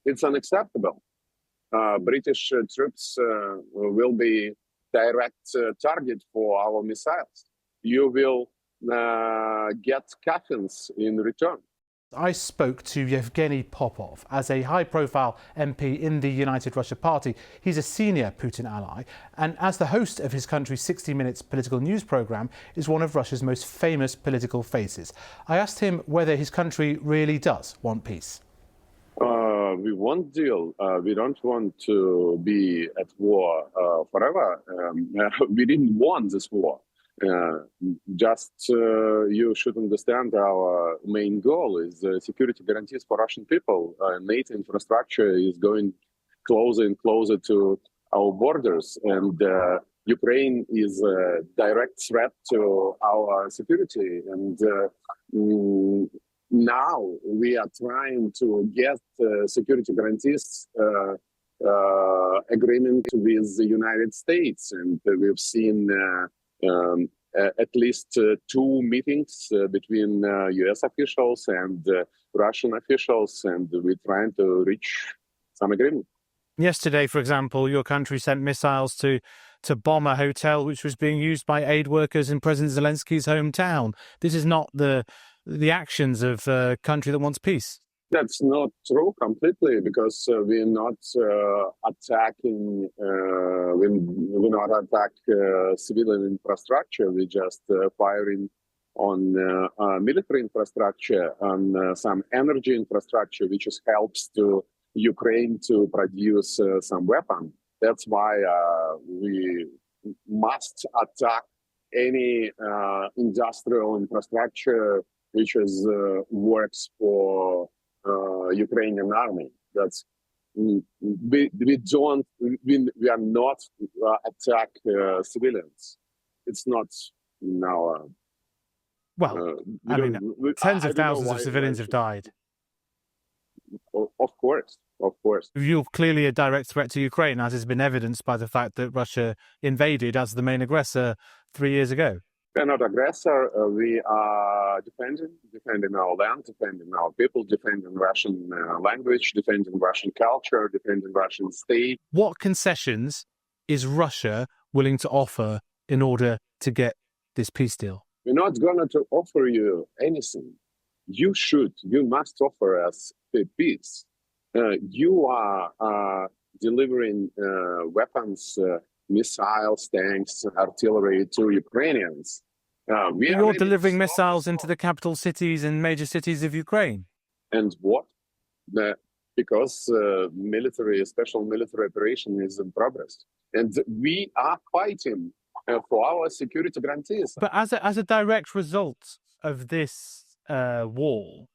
It's unacceptable. British troops will be direct target for our missiles. You will get coffins in return. I spoke to Evgeny Popov as a high-profile MP in the United Russia Party. He's a senior Putin ally, and as the host of his country's 60 Minutes political news programme, is one of Russia's most famous political faces. I asked him whether his country really does want peace. We want deal. We don't want to be at war forever. We didn't want this war. You should understand our main goal is security guarantees for Russian people. NATO infrastructure is going closer and closer to our borders, and Ukraine is a direct threat to our security. And now we are trying to get security guarantees agreement with the United States, and we've seen at least 2 meetings between US officials and Russian officials, and we're trying to reach some agreement. Yesterday, for example, your country sent missiles to bomb a hotel which was being used by aid workers in President Zelensky's hometown. This is not the actions of a country that wants peace. That's not true completely, because we're not attacking. We not attack civilian infrastructure. We're just firing on military infrastructure, on some energy infrastructure, which helps to Ukraine to produce some weapon. That's why we must attack any industrial infrastructure which is works for Ukrainian army. That's we are not attack civilians. It's not in our. Well, tens of thousands of civilians have died. Of course. You're clearly a direct threat to Ukraine, as has been evidenced by the fact that Russia invaded as the main aggressor 3 years ago. We're not aggressor. We are defending our land, defending our people, defending Russian language, defending Russian culture, defending Russian state. What concessions is Russia willing to offer in order to get this peace deal? We're not going to offer you anything. You must offer us peace. You are delivering weapons, missiles, tanks, artillery to Ukrainians. You're delivering missiles into the capital cities and major cities of Ukraine. And what? Because special military operation is in progress. And we are fighting for our security guarantees. But as a direct result of this war,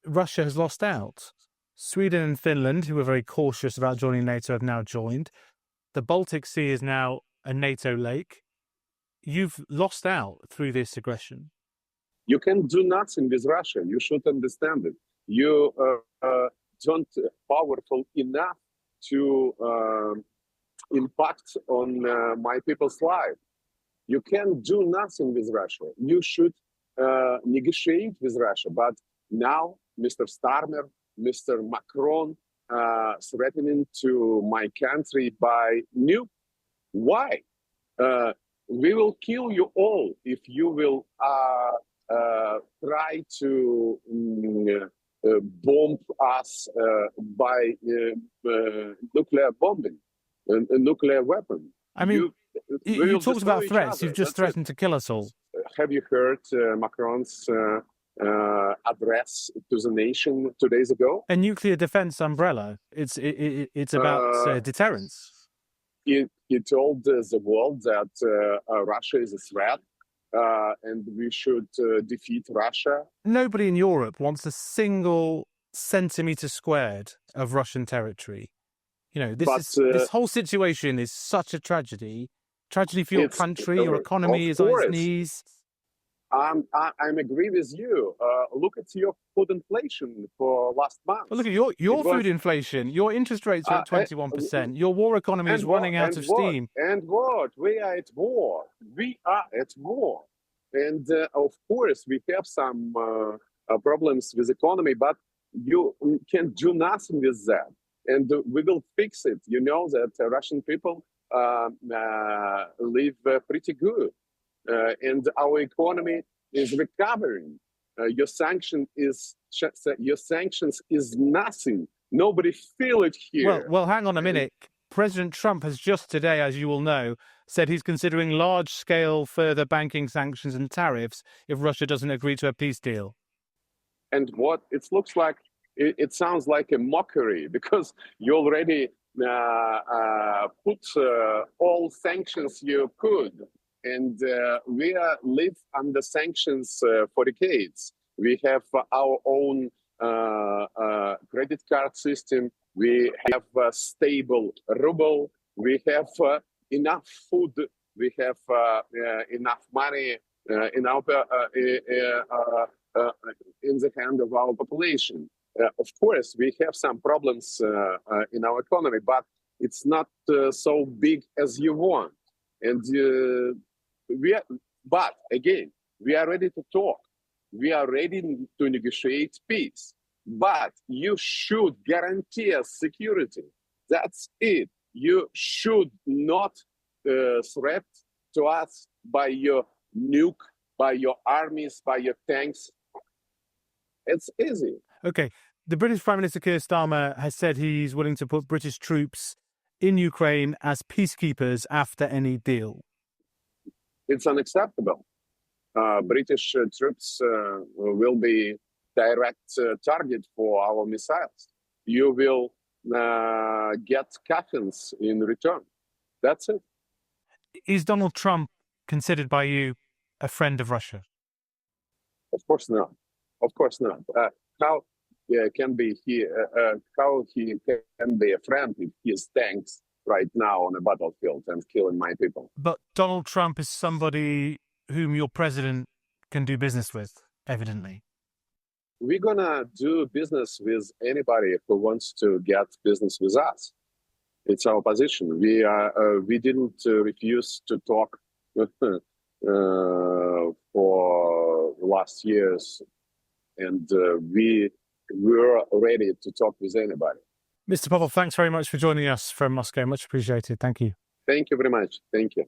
Russia has lost out. Sweden and Finland, who were very cautious about joining NATO, have now joined. The Baltic Sea is now a NATO lake. You've lost out through this aggression. You can do nothing with Russia. You should understand it. You don't powerful enough to impact on my people's life. You can do nothing with Russia. You should negotiate with Russia. But now, Mr. Starmer, Mr. Macron, threatening to my country by nuke. Why? We will kill you all if you will try to bomb us by nuclear bombing, a nuclear weapon. I mean, you talked about threats. You've just threatened to kill us all. Have you heard Macron's address to the nation 2 days ago? A nuclear defense umbrella. It's about deterrence. He told the world that Russia is a threat and we should defeat Russia. Nobody in Europe wants a single centimetre squared of Russian territory. You know, this whole situation is such a tragedy. Tragedy for your country, your economy is on its knees. I'm agree with you. Look at your food inflation for last month. Well, look at your food inflation. Your interest rates are at 21%. Your war economy is running out of steam. And what? We are at war. And of course, we have some problems with economy, but you can do nothing with that. And we will fix it. You know that Russian people live pretty good. And our economy is recovering. Your sanctions is nothing. Nobody feel it here. Well, hang on a minute. President Trump has just today, as you will know, said he's considering large-scale further banking sanctions and tariffs if Russia doesn't agree to a peace deal. And what it looks like, it sounds like a mockery, because you already put all sanctions you could. And we live under sanctions for decades. We have our own credit card system. We have a stable ruble. We have enough food. We have enough money in the hand of our population. Of course, we have some problems in our economy, but it's not so big as you want. And but again, we are ready to talk. We are ready to negotiate peace. But you should guarantee us security. That's it. You should not threat to us by your nuke, by your armies, by your tanks. It's easy. Okay. The British Prime Minister Keir Starmer has said he's willing to put British troops in Ukraine as peacekeepers after any deal. It's unacceptable. British troops will be direct target for our missiles. You will get coffins in return. That's it. Is Donald Trump considered by you a friend of Russia? Of course not. Of course not. How can be how he can be a friend if he's tanks right now on a battlefield and killing my people? But Donald Trump is somebody whom your president can do business with, evidently. We're gonna do business with anybody who wants to get business with us. It's our position. We didn't refuse to talk for last years, and we were ready to talk with anybody. Mr. Popov, thanks very much for joining us from Moscow. Much appreciated. Thank you. Thank you very much. Thank you.